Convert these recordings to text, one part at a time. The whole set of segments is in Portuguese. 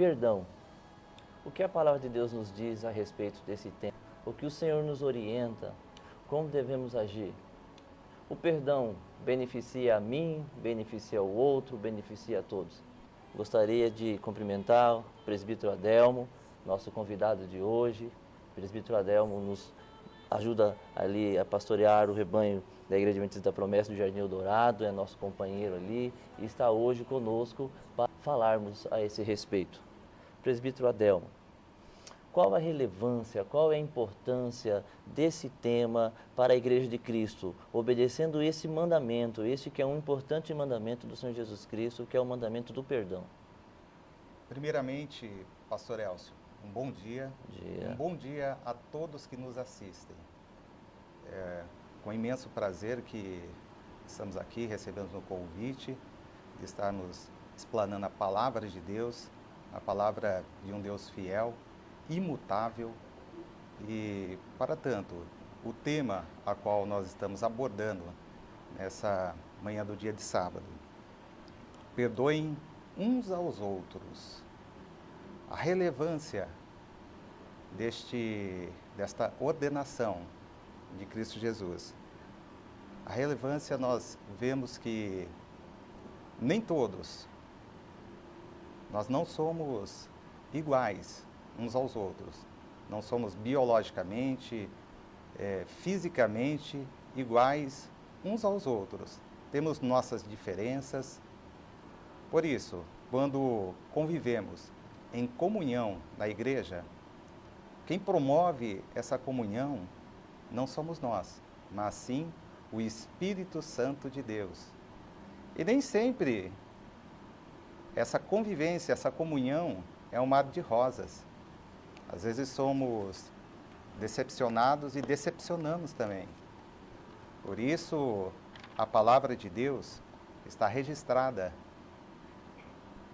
Perdão. O que a palavra de Deus nos diz a respeito desse tema? O que o Senhor nos orienta? Como devemos agir? O perdão beneficia a mim, beneficia o outro, beneficia a todos. Gostaria de cumprimentar o presbítero Adelmo, nosso convidado de hoje. O presbítero Adelmo nos ajuda ali a pastorear o rebanho da Igreja Adventista da Promessa do Jardim Eldorado, é nosso companheiro ali e está hoje conosco para falarmos a esse respeito. Presbítero Adelmo, qual a relevância, qual é a importância desse tema para a Igreja de Cristo, obedecendo esse mandamento, esse que é um importante mandamento do Senhor Jesus Cristo, que é o mandamento do perdão? Primeiramente, pastor Elcio, um bom dia. Um bom dia a todos que nos assistem. É com imenso prazer que estamos aqui, recebendo o convite de estarmos explanando a palavra de Deus, a palavra de um Deus fiel, imutável. E, para tanto, o tema a qual nós estamos abordando nessa manhã do dia de sábado, perdoem uns aos outros. A relevância desta ordenação de Cristo Jesus. A relevância, nós vemos que nem todos, nós não somos iguais uns aos outros. Não somos biologicamente, fisicamente iguais uns aos outros. Temos nossas diferenças. Por isso, quando convivemos em comunhão na igreja, quem promove essa comunhão não somos nós, mas sim o Espírito Santo de Deus. E nem sempre essa convivência, essa comunhão é um mar de rosas. Às vezes somos decepcionados e decepcionamos também. Por isso, a palavra de Deus está registrada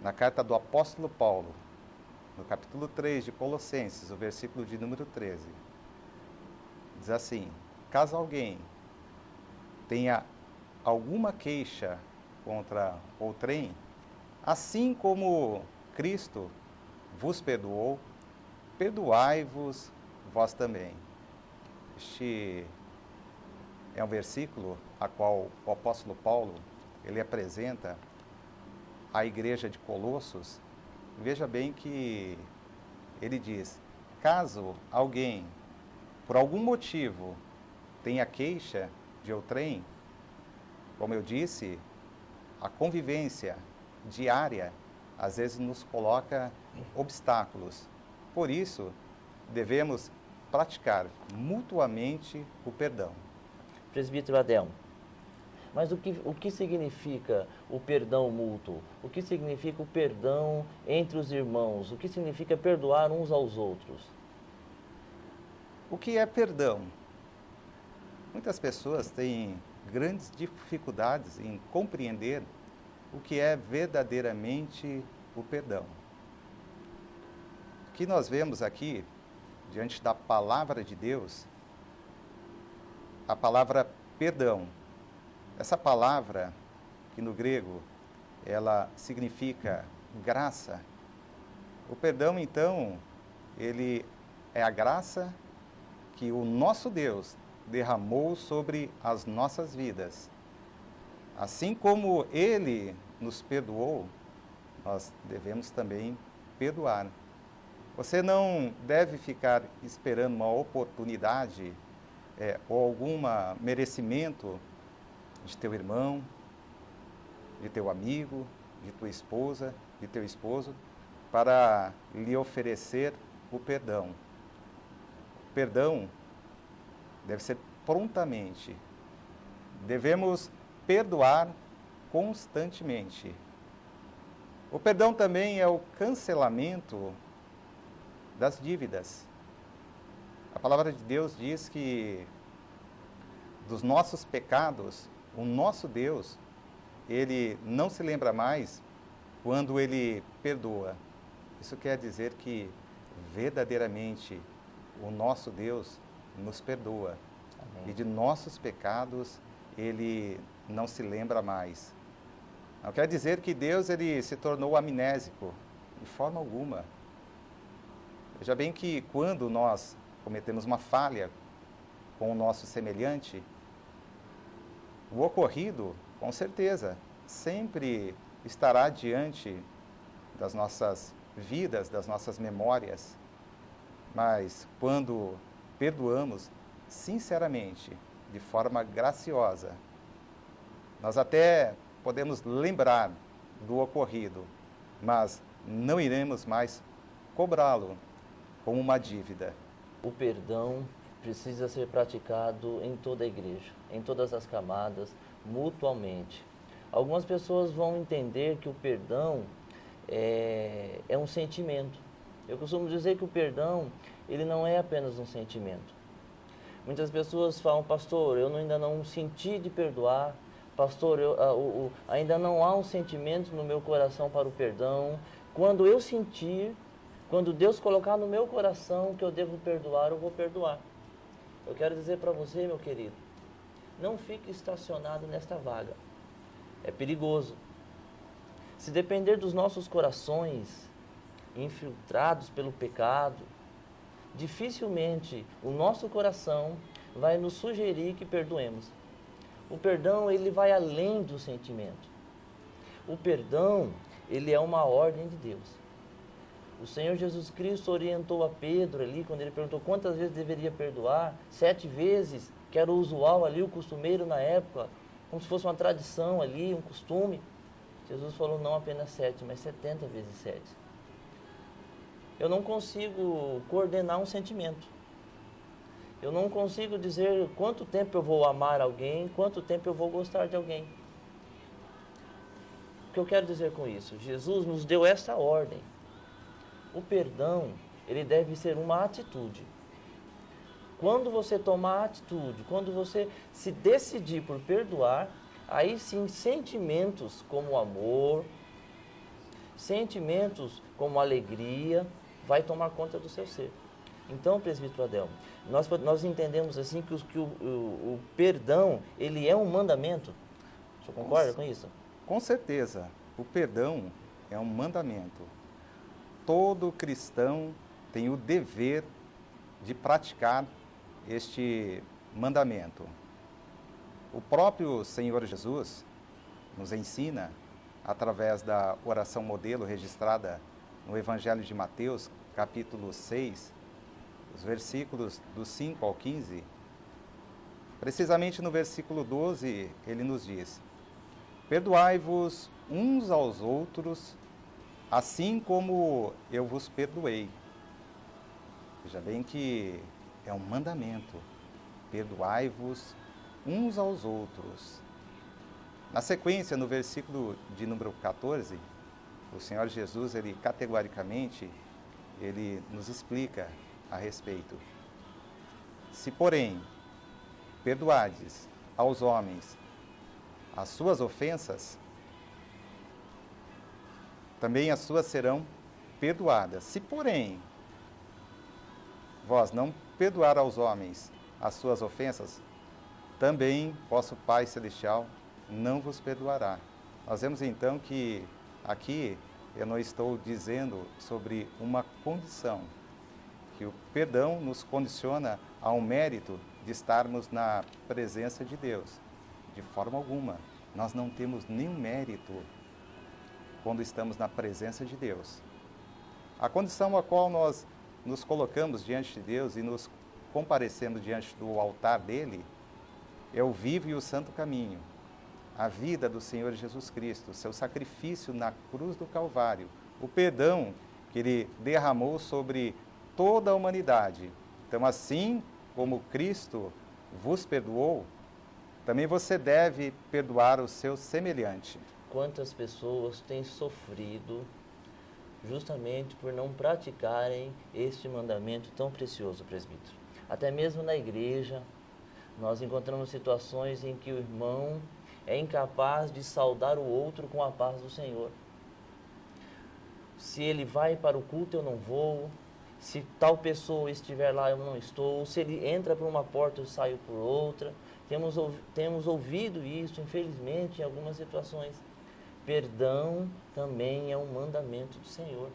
na carta do apóstolo Paulo, no capítulo 3 de Colossenses, o versículo de número 13. Diz assim: caso alguém tenha alguma queixa contra outrem, assim como Cristo vos perdoou, perdoai-vos vós também. Este é um versículo a qual o apóstolo Paulo, ele apresenta a igreja de Colossos. Veja bem que ele diz: caso alguém, por algum motivo, tenha queixa de outrem, como eu disse, a convivência diária às vezes nos coloca obstáculos. Por isso, devemos praticar mutuamente o perdão. Presbítero Adelmo, mas o que significa o perdão mútuo? O que significa o perdão entre os irmãos? O que significa perdoar uns aos outros? O que é perdão? Muitas pessoas têm grandes dificuldades em compreender o que é verdadeiramente o perdão. O que nós vemos aqui, diante da palavra de Deus, a palavra perdão. Essa palavra, que no grego, ela significa graça. O perdão, então, ele é a graça que o nosso Deus derramou sobre as nossas vidas. Assim como Ele nos perdoou, nós devemos também perdoar. Você não deve ficar esperando uma oportunidade ou algum merecimento de teu irmão, de teu amigo, de tua esposa, de teu esposo, para lhe oferecer o perdão. O perdão deve ser prontamente. Devemos perdoar constantemente. O perdão também é o cancelamento das dívidas. A palavra de Deus diz que dos nossos pecados, o nosso Deus, Ele não se lembra mais quando Ele perdoa. Isso quer dizer que verdadeiramente o nosso Deus nos perdoa. Amém. E de nossos pecados Ele não se lembra mais. Não quer dizer que Deus ele se tornou amnésico. De forma alguma. Veja bem que quando nós cometemos uma falha com o nosso semelhante, o ocorrido, com certeza, sempre estará diante das nossas vidas, das nossas memórias. Mas quando perdoamos sinceramente, de forma graciosa, nós até podemos lembrar do ocorrido, mas não iremos mais cobrá-lo como uma dívida. O perdão precisa ser praticado em toda a igreja, em todas as camadas, mutuamente. Algumas pessoas vão entender que o perdão é um sentimento. Eu costumo dizer que o perdão, ele não é apenas um sentimento. Muitas pessoas falam, pastor, eu ainda não senti de perdoar, pastor, ainda não há um sentimento no meu coração para o perdão. Quando eu sentir, quando Deus colocar no meu coração que eu devo perdoar, eu vou perdoar. Eu quero dizer para você, meu querido, não fique estacionado nesta vaga. É perigoso. Se depender dos nossos corações infiltrados pelo pecado, dificilmente o nosso coração vai nos sugerir que perdoemos. O perdão, ele vai além do sentimento. O perdão, ele é uma ordem de Deus. O Senhor Jesus Cristo orientou a Pedro ali, quando ele perguntou quantas vezes deveria perdoar, 7 vezes, que era o usual ali, o costumeiro na época, como se fosse uma tradição ali, um costume. Jesus falou não apenas 7, mas 70 vezes 7. Eu não consigo coordenar um sentimento. Eu não consigo dizer quanto tempo eu vou amar alguém, quanto tempo eu vou gostar de alguém. O que eu quero dizer com isso? Jesus nos deu essa ordem. O perdão, ele deve ser uma atitude. Quando você tomar atitude, quando você se decidir por perdoar, aí sim sentimentos como amor, sentimentos como alegria, vai tomar conta do seu ser. Então, presbítero Adelmo, nós entendemos assim que o perdão, ele é um mandamento. O senhor concorda com isso? Com certeza. O perdão é um mandamento. Todo cristão tem o dever de praticar este mandamento. O próprio Senhor Jesus nos ensina, através da oração modelo registrada no Evangelho de Mateus, capítulo 6, os versículos do 5 ao 15, precisamente no versículo 12, ele nos diz: perdoai-vos uns aos outros, assim como eu vos perdoei. Veja bem que é um mandamento. Perdoai-vos uns aos outros. Na sequência, no versículo de número 14, o Senhor Jesus, ele categoricamente, ele nos explica a respeito. Se, porém, perdoardes aos homens as suas ofensas, também as suas serão perdoadas. Se, porém, vós não perdoar aos homens as suas ofensas, também vosso Pai Celestial não vos perdoará. Nós vemos então que aqui eu não estou dizendo sobre uma condição, que o perdão nos condiciona a um mérito de estarmos na presença de Deus. De forma alguma, nós não temos nenhum mérito quando estamos na presença de Deus. A condição a qual nós nos colocamos diante de Deus e nos comparecendo diante do altar dele é o vivo e o santo caminho, a vida do Senhor Jesus Cristo, seu sacrifício na cruz do Calvário, o perdão que ele derramou sobre toda a humanidade. Então, assim como Cristo vos perdoou, também você deve perdoar o seu semelhante. Quantas pessoas têm sofrido justamente por não praticarem este mandamento tão precioso, presbítero? Até mesmo na igreja, nós encontramos situações em que o irmão é incapaz de saudar o outro com a paz do Senhor. Se ele vai para o culto, eu não vou. Se tal pessoa estiver lá, eu não estou. Se ele entra por uma porta, eu saio por outra. Temos ouvido isso, infelizmente, em algumas situações. Perdão também é um mandamento do Senhor.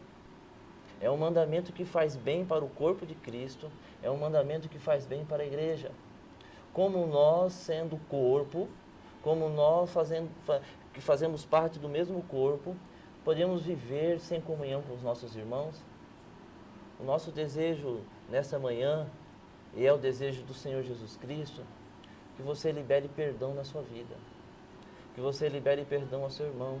É um mandamento que faz bem para o corpo de Cristo, é um mandamento que faz bem para a igreja. Como nós, sendo corpo, como nós que fazemos parte do mesmo corpo, podemos viver sem comunhão com os nossos irmãos? O nosso desejo nessa manhã, e é o desejo do Senhor Jesus Cristo, que você libere perdão na sua vida, que você libere perdão ao seu irmão.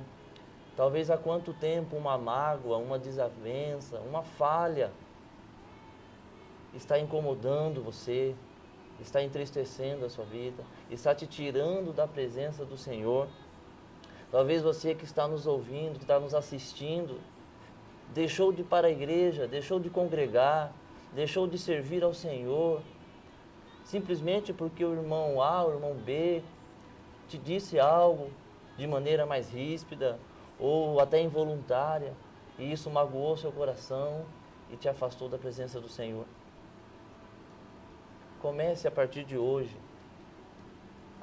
Talvez há quanto tempo uma mágoa, uma desavença, uma falha está incomodando você, está entristecendo a sua vida, está te tirando da presença do Senhor. Talvez você que está nos ouvindo, que está nos assistindo, deixou de ir para a igreja, deixou de congregar, deixou de servir ao Senhor, simplesmente porque o irmão A, o irmão B, te disse algo de maneira mais ríspida, ou até involuntária, e isso magoou seu coração e te afastou da presença do Senhor. Comece a partir de hoje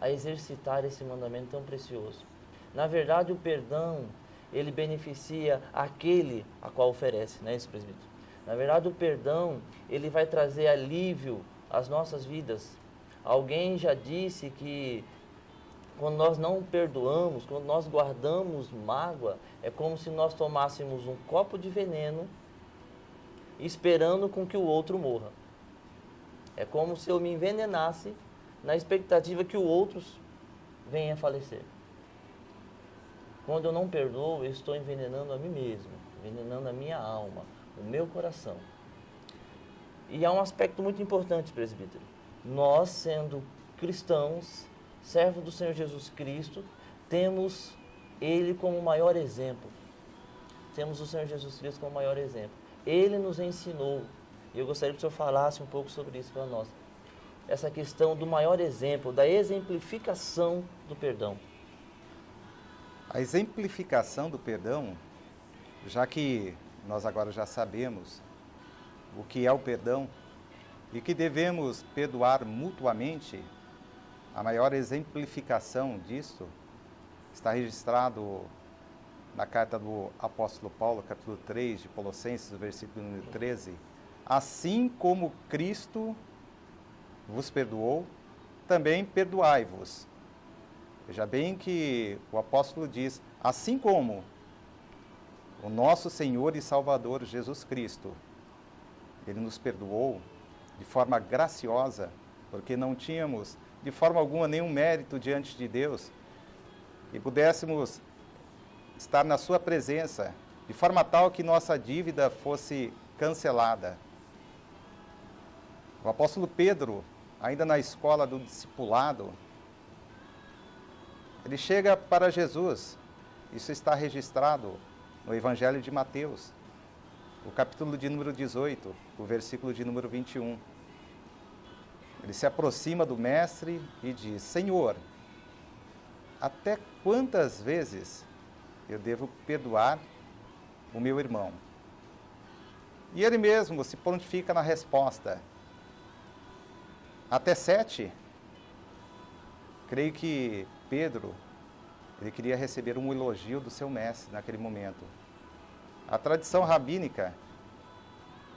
a exercitar esse mandamento tão precioso. Na verdade, o perdão, ele beneficia aquele a qual oferece, né, esse presbítero? Na verdade, o perdão, ele vai trazer alívio às nossas vidas. Alguém já disse que quando nós não perdoamos, quando nós guardamos mágoa, é como se nós tomássemos um copo de veneno esperando com que o outro morra. É como se eu me envenenasse na expectativa que o outro venha a falecer. Quando eu não perdoo, eu estou envenenando a mim mesmo, envenenando a minha alma, o meu coração. E há um aspecto muito importante, presbítero. Nós, sendo cristãos, servo do Senhor Jesus Cristo, temos Ele como o maior exemplo. Temos o Senhor Jesus Cristo como o maior exemplo. Ele nos ensinou, e eu gostaria que o senhor falasse um pouco sobre isso para nós. Essa questão do maior exemplo, da exemplificação do perdão. A exemplificação do perdão, já que nós agora já sabemos o que é o perdão e que devemos perdoar mutuamente, a maior exemplificação disso está registrado na carta do apóstolo Paulo, capítulo 3 de Colossenses, versículo número 13. Assim como Cristo vos perdoou, também perdoai-vos. Veja bem que o apóstolo diz, assim como o nosso Senhor e Salvador Jesus Cristo, Ele nos perdoou de forma graciosa, porque não tínhamos de forma alguma nenhum mérito diante de Deus, e pudéssemos estar na sua presença, de forma tal que nossa dívida fosse cancelada. O apóstolo Pedro, ainda na escola do discipulado, ele chega para Jesus, isso está registrado no Evangelho de Mateus, o capítulo de número 18, o versículo de número 21. Ele se aproxima do mestre e diz, Senhor, até quantas vezes eu devo perdoar o meu irmão? E ele mesmo se prontifica na resposta, até 7. Creio que Pedro, ele queria receber um elogio do seu mestre naquele momento. A tradição rabínica,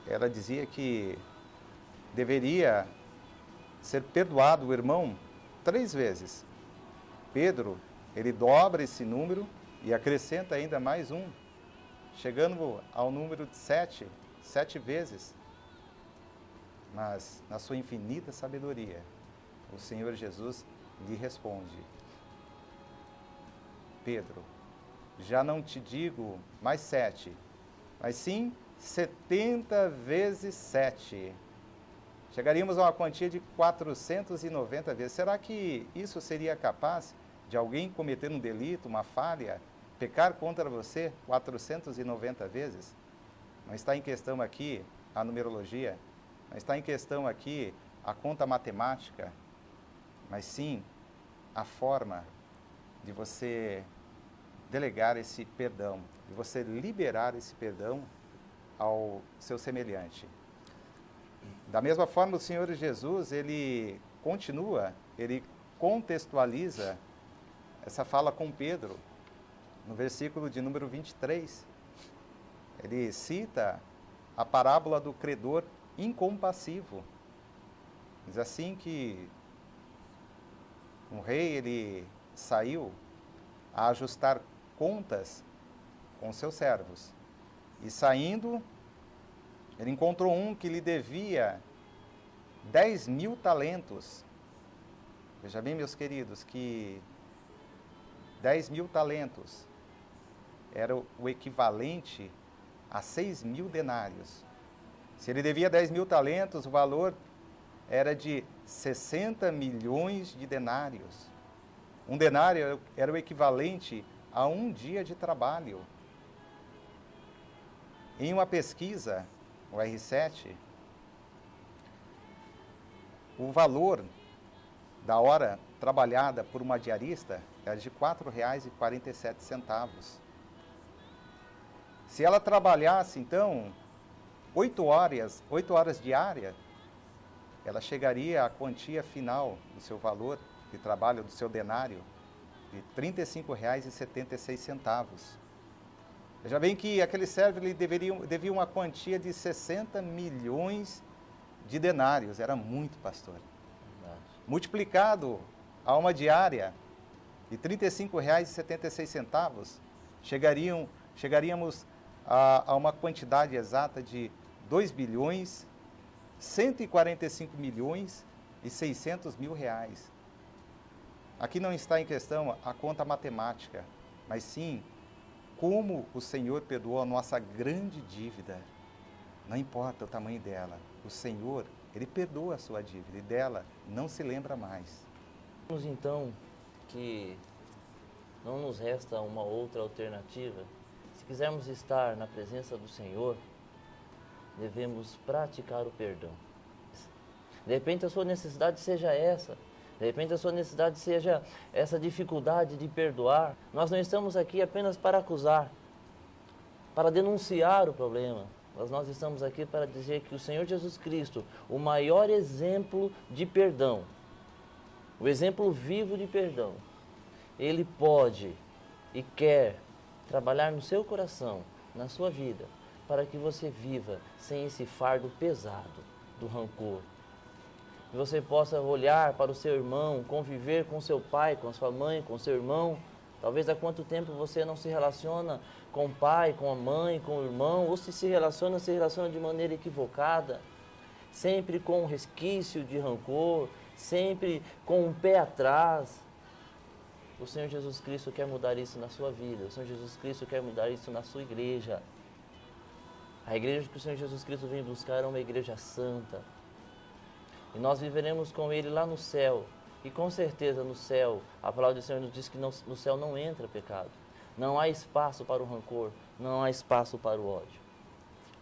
ela dizia que deveria ser perdoado o irmão 3 vezes. Pedro, ele dobra esse número e acrescenta ainda mais um, chegando ao número de 7 vezes. Mas, na sua infinita sabedoria, o Senhor Jesus lhe responde, Pedro, já não te digo mais 7, mas sim 70 vezes 7. Chegaríamos a uma quantia de 490 vezes. Será que isso seria capaz de alguém cometer um delito, uma falha, pecar contra você 490 vezes? Não está em questão aqui a numerologia, não está em questão aqui a conta matemática, mas sim a forma de você delegar esse perdão, de você liberar esse perdão ao seu semelhante. Da mesma forma, o Senhor Jesus, ele continua, ele contextualiza essa fala com Pedro, no versículo de número 23. Ele cita a parábola do credor incompassivo. Diz assim que um rei, ele saiu a ajustar contas com seus servos. E saindo, ele encontrou um que lhe devia 10.000 talentos. Veja bem, meus queridos, que 10.000 talentos era o equivalente a 6.000 denários. Se ele devia 10.000 talentos, o valor era de 60 milhões de denários. Um denário era o equivalente a um dia de trabalho. Em uma pesquisa, o R7, o valor da hora trabalhada por uma diarista era de R$ 4,47. Se ela trabalhasse, então, 8 horas diárias, ela chegaria à quantia final do seu valor de trabalho, do seu denário, de R$ 35,76. Veja bem que aquele servo ele devia uma quantia de 60 milhões de denários. Era muito, pastor. Verdade. Multiplicado a uma diária de R$ 35,76, chegaríamos a uma quantidade exata de 2.145.600.000 reais. Aqui não está em questão a conta matemática, mas sim como o Senhor perdoou a nossa grande dívida. Não importa o tamanho dela, o Senhor, Ele perdoa a sua dívida e dela não se lembra mais. Vemos então que não nos resta uma outra alternativa. Se quisermos estar na presença do Senhor, devemos praticar o perdão. De repente a sua necessidade seja essa. De repente a sua necessidade seja essa dificuldade de perdoar. Nós não estamos aqui apenas para acusar, para denunciar o problema. Mas nós estamos aqui para dizer que o Senhor Jesus Cristo, o maior exemplo de perdão, o exemplo vivo de perdão, Ele pode e quer trabalhar no seu coração, na sua vida, para que você viva sem esse fardo pesado do rancor. Que você possa olhar para o seu irmão, conviver com seu pai, com a sua mãe, com seu irmão. Talvez há quanto tempo você não se relaciona com o pai, com a mãe, com o irmão, ou se relaciona de maneira equivocada, sempre com um resquício de rancor, sempre com um pé atrás. O Senhor Jesus Cristo quer mudar isso na sua vida, o Senhor Jesus Cristo quer mudar isso na sua igreja. A igreja que o Senhor Jesus Cristo vem buscar é uma igreja santa. E nós viveremos com Ele lá no céu. E com certeza no céu, a palavra do Senhor nos diz que no céu não entra pecado. Não há espaço para o rancor, não há espaço para o ódio.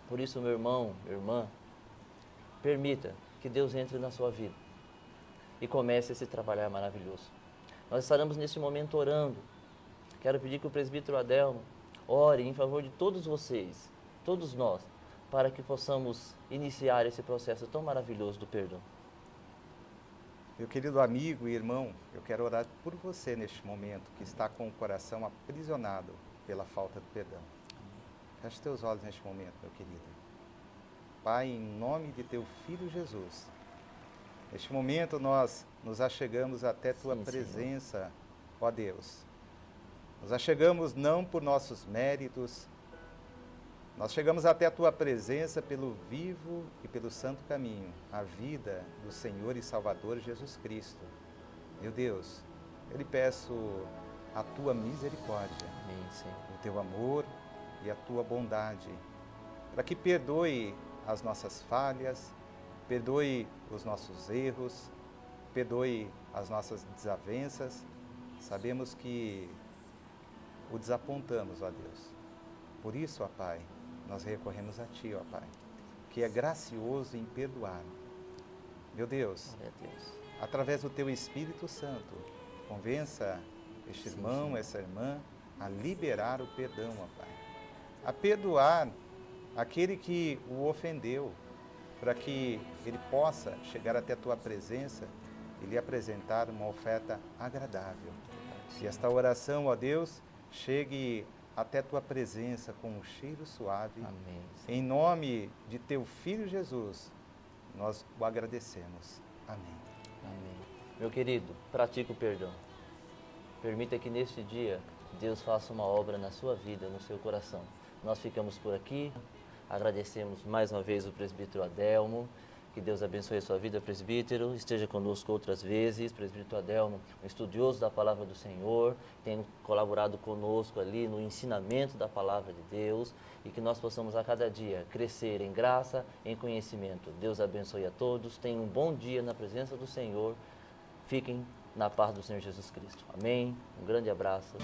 Por isso, meu irmão, minha irmã, permita que Deus entre na sua vida e comece esse trabalhar maravilhoso. Nós estaremos nesse momento orando. Quero pedir que o presbítero Adelmo ore em favor de todos vocês, todos nós, para que possamos iniciar esse processo tão maravilhoso do perdão. Meu querido amigo e irmão, eu quero orar por você neste momento, que está com o coração aprisionado pela falta de perdão. Feche teus olhos neste momento, meu querido. Pai, em nome de teu Filho Jesus, neste momento nós nos achegamos até tua presença, Senhor. Ó Deus. Nos achegamos não por nossos méritos, nós chegamos até a tua presença pelo vivo e pelo santo caminho, a vida do Senhor e Salvador Jesus Cristo. Meu Deus, eu lhe peço a tua misericórdia, Amém, Senhor. O teu amor e a tua bondade, para que perdoe as nossas falhas, perdoe os nossos erros, perdoe as nossas desavenças. Sabemos que o desapontamos, ó Deus. Por isso, ó Pai, nós recorremos a Ti, ó Pai, que é gracioso em perdoar. Meu Deus, através do Teu Espírito Santo, convença este irmão, essa irmã, a liberar o perdão, ó Pai. A perdoar aquele que o ofendeu, para que ele possa chegar até a Tua presença e lhe apresentar uma oferta agradável. E esta oração, ó Deus, chegue até tua presença com um cheiro suave. Amém. Em nome de teu Filho Jesus, nós o agradecemos. Amém. Amém. Meu querido, pratique o perdão. Permita que neste dia Deus faça uma obra na sua vida, no seu coração. Nós ficamos por aqui, agradecemos mais uma vez o presbítero Adelmo. Que Deus abençoe a sua vida, presbítero. Esteja conosco outras vezes. Presbítero Adelmo, um estudioso da palavra do Senhor, tem colaborado conosco ali no ensinamento da palavra de Deus e que nós possamos a cada dia crescer em graça, em conhecimento. Deus abençoe a todos. Tenham um bom dia na presença do Senhor. Fiquem na paz do Senhor Jesus Cristo. Amém. Um grande abraço.